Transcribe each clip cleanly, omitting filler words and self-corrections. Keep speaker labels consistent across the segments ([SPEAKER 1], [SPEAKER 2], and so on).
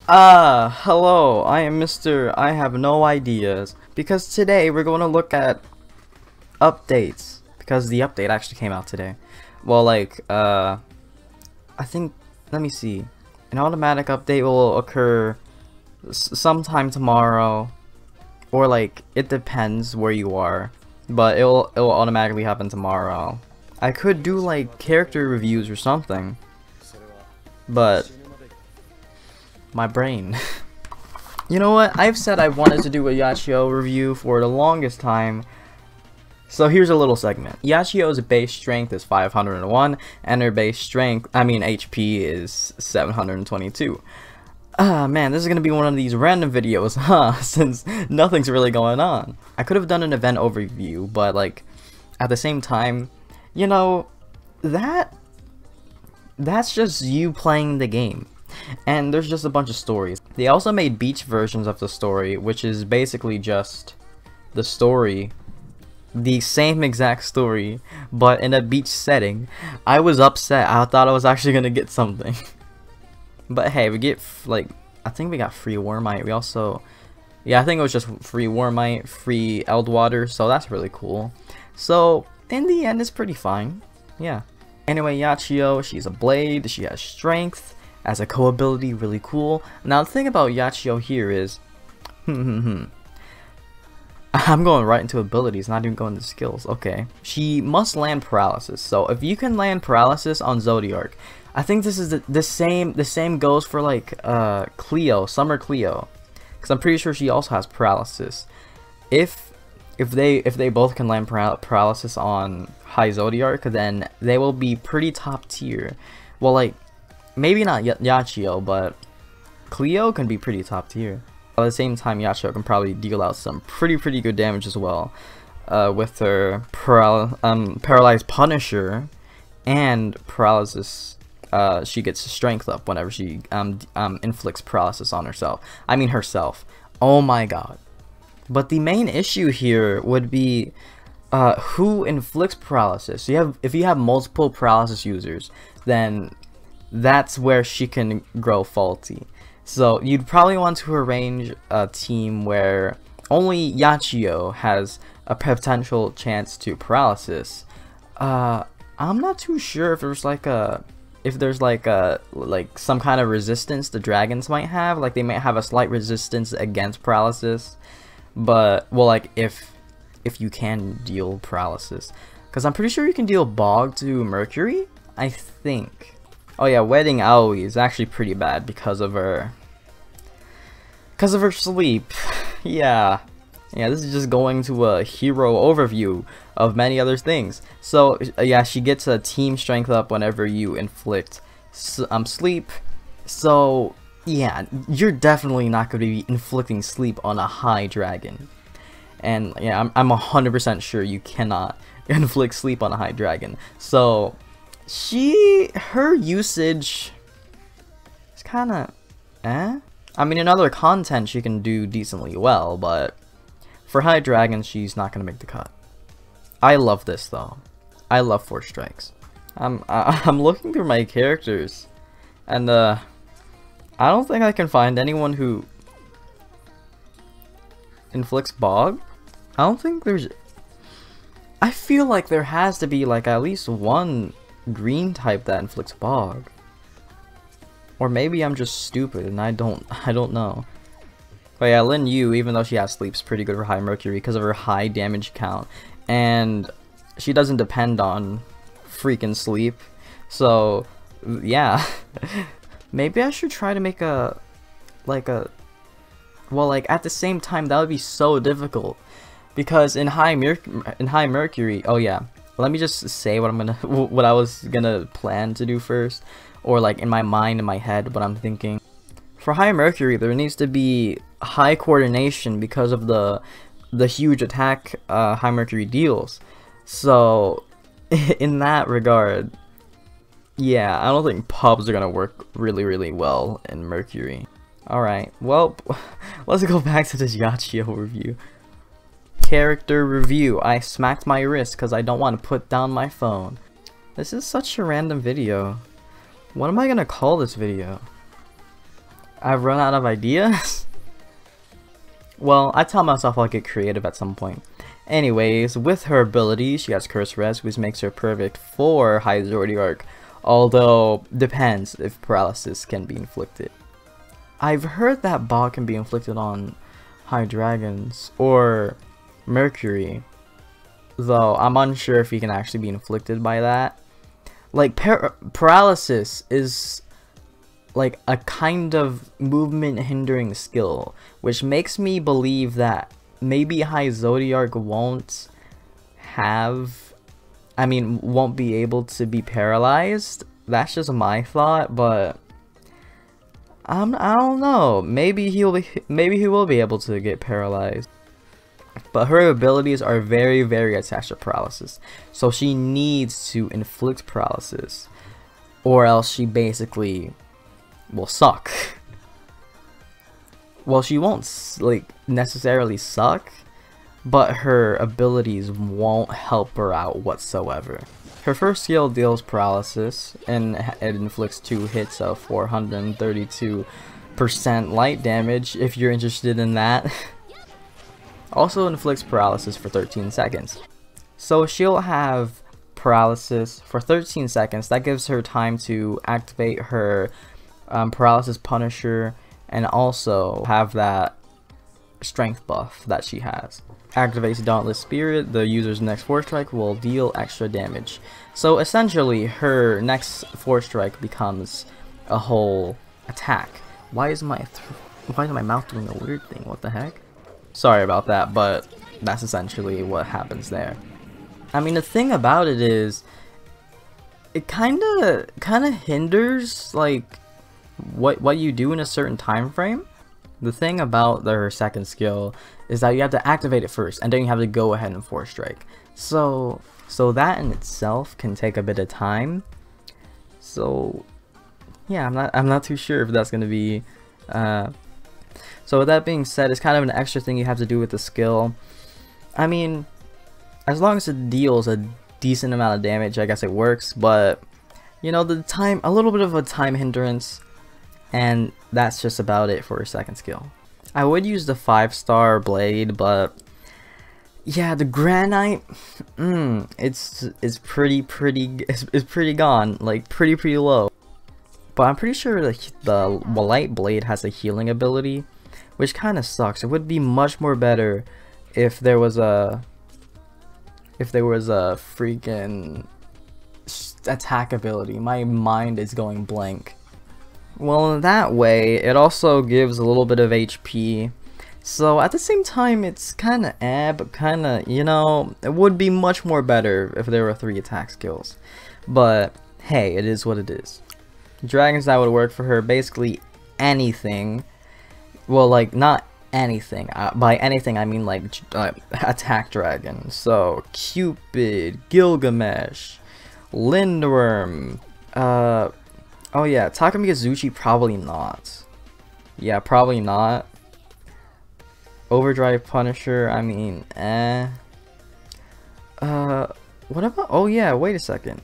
[SPEAKER 1] Hello, I am Mr. I have no ideas, because today we're going to look at updates, because the update actually came out today. Well, I think, let me see, an automatic update will occur sometime tomorrow, or it depends where you are, but it'll automatically happen tomorrow. I could do character reviews or something, but my brain. You know what? I've said I wanted to do a Yachio review for the longest time. So here's a little segment. Yachio's base strength is 501, and her base strength, HP is 722. Man, this is gonna be one of these random videos, huh? Since nothing's really going on. I could have done an event overview, but at the same time, you know, that's just you playing the game. And there's just a bunch of stories. They also made beach versions of the story, which is basically just the story, the same exact story, but in a beach setting. I was upset. I thought I was actually gonna get something. But hey, we get I think we got free Wormite. We also, yeah, I think it was just free Wormite, free Eldwater, so that's really cool. So in the end, it's pretty fine. Yeah. Anyway, Yachio, she's a blade. She has strength. As a co-ability, really cool. Now the thing about Yachio here is, I'm going right into abilities, not even going to skills. Okay, she must land paralysis. So if you can land paralysis on Zodiark, I think this is the same goes for Cleo, Summer Cleo, because I'm pretty sure she also has paralysis. If they both can land paralysis on High Zodiark, then they will be pretty top tier. Well, maybe not Yachio, but Cleo can be pretty top tier. At the same time, Yachio can probably deal out some pretty good damage as well, with her Paralyzed Punisher and paralysis. She gets strength up whenever she inflicts paralysis on herself. Herself. Oh my god. But the main issue here would be who inflicts paralysis. So if you have multiple paralysis users, then that's where she can grow faulty. So you'd probably want to arrange a team where only Yachio has a potential chance to paralysis. I'm not too sure if there's some kind of resistance the dragons might have. They might have a slight resistance against paralysis, but if you can deal paralysis, because I'm pretty sure you can deal Bog to Mercury, I think. Oh yeah, Wedding Aoi is actually pretty bad because of her sleep. Yeah, this is just going to a hero overview of many other things. So yeah, she gets a team strength up whenever you inflict sleep. So yeah, you're definitely not going to be inflicting sleep on a high dragon. And yeah, I'm 100% sure you cannot inflict sleep on a high dragon. So her usage is kind of in other content she can do decently well, but for high dragons she's not gonna make the cut. I love this though. I love 4 strikes. I'm looking through my characters, and I don't think I can find anyone who inflicts Bog. I don't think there's. I feel like there has to be at least one green type that inflicts Bog, or maybe I'm just stupid and I don't know. But yeah, Lin Yu, even though she has sleep, is pretty good for High Mercury because of her high damage count, and she doesn't depend on freaking sleep. So yeah, maybe I should try to make at the same time that would be so difficult, because in High Mercury, oh yeah, let me just say what I was gonna plan to do first, or in my mind, in my head, what I'm thinking. For High Mercury, there needs to be high coordination because of the huge attack High Mercury deals. So in that regard, yeah, I don't think pubs are gonna work really well in Mercury. Alright, well, let's go back to this Yachio review. Character review. I smacked my wrist because I don't want to put down my phone. This is such a random video. What am I gonna call this video? I've run out of ideas. Well, I tell myself I'll get creative at some point. Anyways, with her ability, she has Curse Res, which makes her perfect for High Zodiark. Although, depends if paralysis can be inflicted. I've heard that bot can be inflicted on High Dragons or Mercury, though I'm unsure if he can actually be inflicted by that. Like, paralysis is like a kind of movement hindering skill, which makes me believe that maybe High Zodiark won't be able to be paralyzed. That's just my thought, but I don't know. Maybe he will be able to get paralyzed. But her abilities are very, very attached to paralysis, so she needs to inflict paralysis, or else she basically will suck. Well, she won't like necessarily suck, but her abilities won't help her out whatsoever. Her first skill deals paralysis, and it inflicts 2 hits of 432% light damage, if you're interested in that. Also inflicts paralysis for 13 seconds. So she'll have paralysis for 13 seconds. That gives her time to activate her paralysis punisher, and also have that strength buff that she has. Activates Dauntless Spirit. The user's next Force Strike will deal extra damage. So essentially, her next Force Strike becomes a whole attack. Why is my mouth doing a weird thing? What the heck? Sorry about that, but that's essentially what happens there. I mean, the thing about it is, it kind of hinders like what you do in a certain time frame. The thing about her second skill is that you have to activate it first, and then you have to go ahead and Force Strike. So that in itself can take a bit of time. So yeah, I'm not too sure if that's gonna be. So with that being said, it's kind of an extra thing you have to do with the skill. I mean, as long as it deals a decent amount of damage, I guess it works. But you know, a little bit of a time hindrance. And that's just about it for her second skill. I would use the 5-star blade, but yeah, the granite, it's pretty gone, like pretty low. But I'm pretty sure the light blade has a healing ability, which kind of sucks. It would be much more better if there was a freaking attack ability. My mind is going blank. Well, in that way, it also gives a little bit of HP. So at the same time, it's kind of but kind of, you know, it would be much more better if there were 3 attack skills. But hey, it is what it is. Dragons that would work for her, basically anything. Well, like, not anything. By anything, I mean like attack dragon. So Cupid, Gilgamesh, Lindworm, oh yeah, Takamiyazuchi probably not. Yeah, probably not. Overdrive Punisher, I mean, what about, oh yeah, wait a second.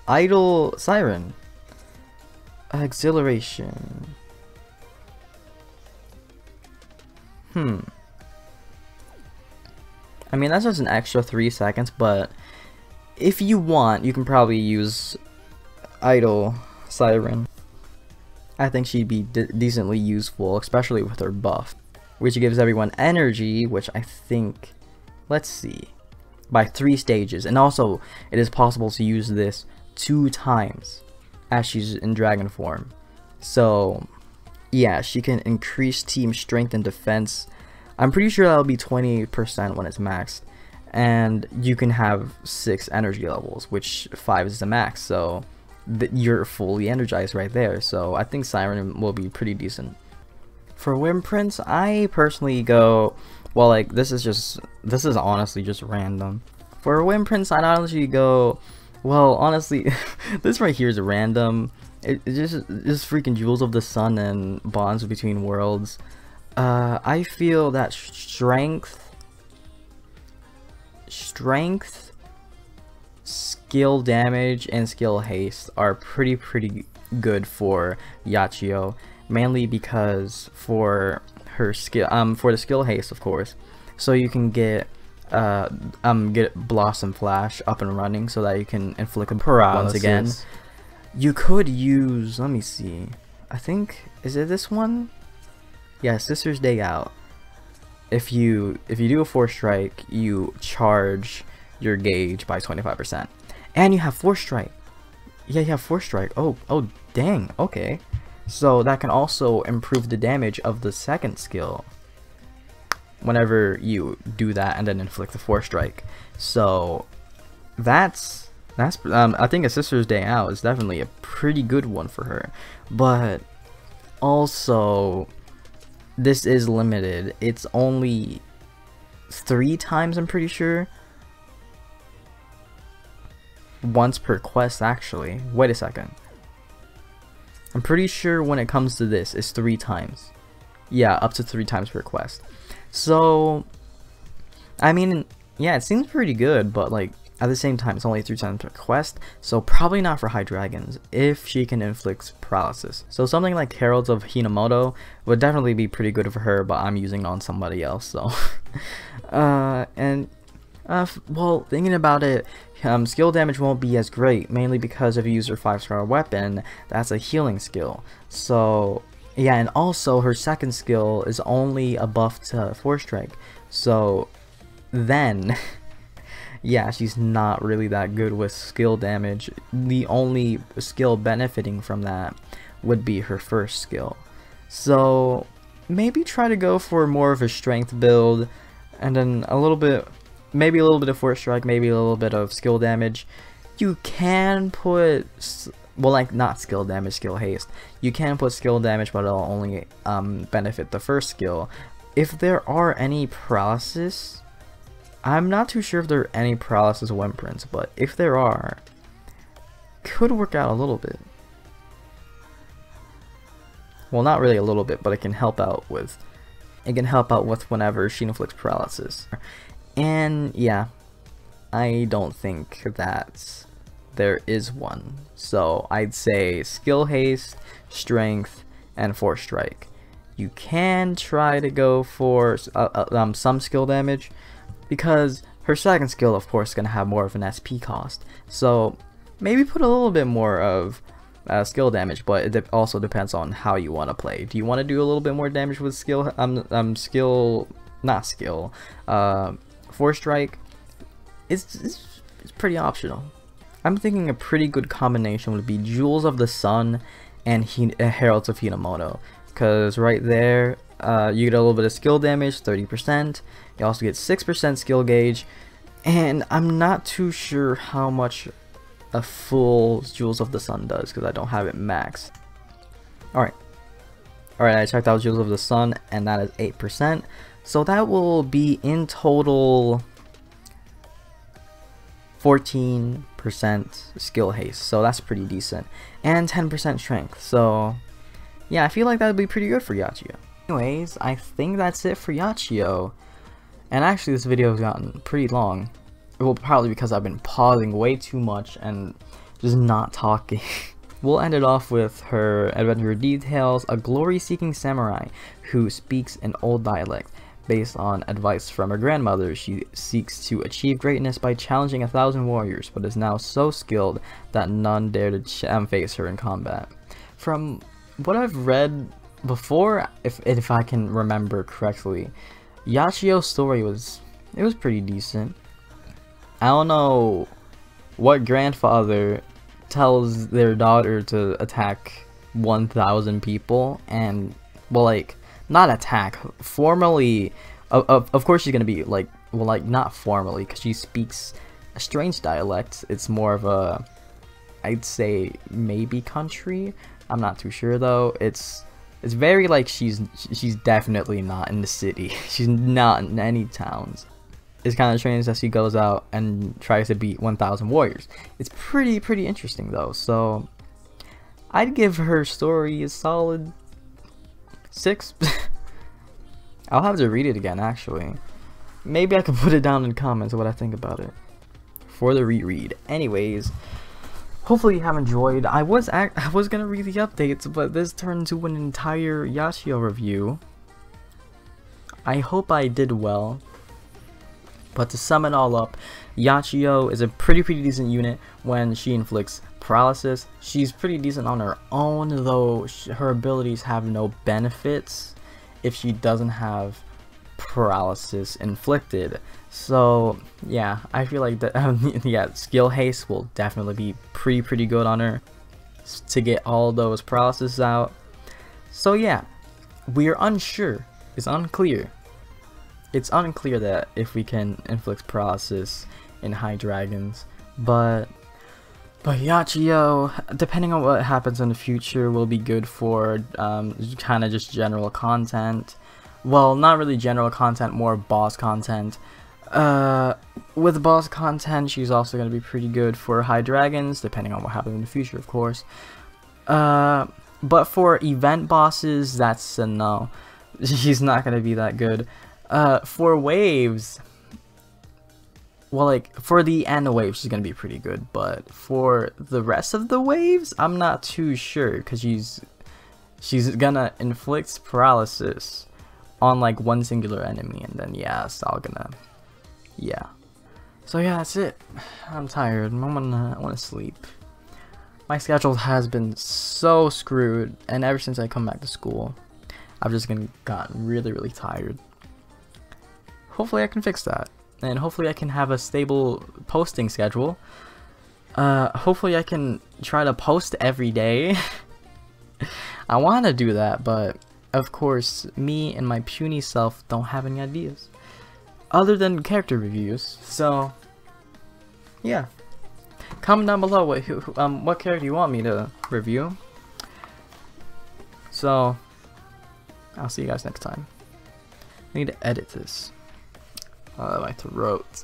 [SPEAKER 1] Idle Siren. Exhilaration. I mean, that's just an extra 3 seconds, but if you want, you can probably use Idle Siren. I think she'd be decently useful, especially with her buff, which gives everyone energy, which I think, let's see, by 3 stages. And also, it is possible to use this 2 times as she's in dragon form. So yeah, she can increase team strength and defense. I'm pretty sure that'll be 20% when it's maxed. And you can have 6 energy levels, which 5 is the max, so you're fully energized right there. So I think Siren will be pretty decent. For Wind Prince, I personally go, well, like, this is honestly just random. For Wind Prince, I'd honestly go, well, honestly, this right here is random. It's just freaking Jewels of the Sun and Bonds Between Worlds. I feel that strength, skill damage, and skill haste are pretty good for Yachio, mainly because for her skill, for the skill haste, of course, so you can get Blossom Flash up and running so that you can inflict a paralysis. Once again, you could use, let me see, I think, is it this one? Yeah, Sister's Day Out. If you do a Force Strike, you charge your gauge by 25%, and you have Force Strike. Yeah, you have Force Strike. Oh dang. Okay, so that can also improve the damage of the second skill whenever you do that and then inflict the Force Strike. So that's I think a Sister's Day Out is definitely a pretty good one for her, but also this is limited. It's only 3 times, I'm pretty sure. Once per quest, actually. Wait a second. I'm pretty sure when it comes to this, it's 3 times. Yeah, up to 3 times per quest. So, I mean, yeah, it seems pretty good, but like at the same time, it's only 3 times per quest, so probably not for High Dragons if she can inflict paralysis. So something like Heralds of Hinamoto would definitely be pretty good for her, but I'm using it on somebody else. So, well, thinking about it, skill damage won't be as great, mainly because if you use her 5-star weapon, that's a healing skill. So yeah, and also her second skill is only a buff to Force Strike. So then yeah, she's not really that good with skill damage. The only skill benefiting from that would be her first skill. So maybe try to go for more of a strength build, and then maybe a little bit of Force Strike, maybe a little bit of skill damage. You can put, well, like, not skill damage, skill haste. You can put skill damage, but it'll only benefit the first skill. If there are any paralysis, I'm not too sure if there are any paralysis whimpers, but if there are, could work out a little bit. Well, not really a little bit, but it can help out with whenever she inflicts paralysis. And yeah, I don't think that there is one. So I'd say skill haste, strength, and Force Strike. You can try to go for some skill damage, because her second skill, of course, is going to have more of an SP cost. So maybe put a little bit more of skill damage, but it also depends on how you want to play. Do you want to do a little bit more damage with Force Strike? It's pretty optional. I'm thinking a pretty good combination would be Jewels of the Sun and Heralds of Hinamoto, because right there you get a little bit of skill damage, 30%. You also get 6% skill gauge, and I'm not too sure how much a full Jewels of the Sun does because I don't have it maxed. Alright, I checked out Jewels of the Sun, and that is 8%. So that will be in total 14% skill haste, so that's pretty decent, and 10% strength. So yeah, I feel like that would be pretty good for Yachio. Anyways, I think that's it for Yachio. And actually, this video has gotten pretty long. Well, probably because I've been pausing way too much and just not talking. We'll end it off with her adventure details: a glory-seeking samurai who speaks an old dialect. Based on advice from her grandmother, she seeks to achieve greatness by challenging 1,000 warriors, but is now so skilled that none dare to face her in combat. From what I've read before, if I can remember correctly, Yachio's story was pretty decent. I don't know what grandfather tells their daughter to attack 1,000 people and, well, like, not attack, formally, of course she's gonna be like, well, like, not formally, because she speaks a strange dialect. It's more of a, I'd say, maybe country. I'm not too sure though. It's very like she's definitely not in the city. She's not in any towns. It's kind of strange that she goes out and tries to beat 1,000 warriors. It's pretty interesting though. So I'd give her story a solid 6. I'll have to read it again, actually. Maybe I could put it down in comments what I think about it for the reread. Anyways, hopefully you have enjoyed. I was gonna read the updates, but this turned into an entire Yashio review. I hope I did well. But to sum it all up, Yachio is a pretty decent unit when she inflicts paralysis. She's pretty decent on her own, though her abilities have no benefits if she doesn't have paralysis inflicted. So yeah, I feel like that yeah, skill haste will definitely be pretty good on her to get all those paralysis out. So yeah, we're unsure. It's unclear. It's unclear that if we can inflict paralysis in high dragons, but Yachio, depending on what happens in the future, will be good for kind of just general content. Well, not really general content, more boss content. With boss content, she's also going to be pretty good for high dragons, depending on what happens in the future, of course. But for event bosses, that's a no. She's not going to be that good. For waves, well, like for the end wave, she's gonna be pretty good, but for the rest of the waves, I'm not too sure, because she's gonna inflict paralysis on like one singular enemy, and then yeah, it's all gonna, yeah. So yeah, that's it. I'm tired. I wanna sleep. My schedule has been so screwed, and ever since I come back to school, I've just gotten really tired. Hopefully I can fix that, and hopefully I can have a stable posting schedule. Hopefully I can try to post every day. I want to do that, but of course me and my puny self don't have any ideas other than character reviews. So yeah, comment down below what character you want me to review. So I'll see you guys next time. I need to edit this. My throat.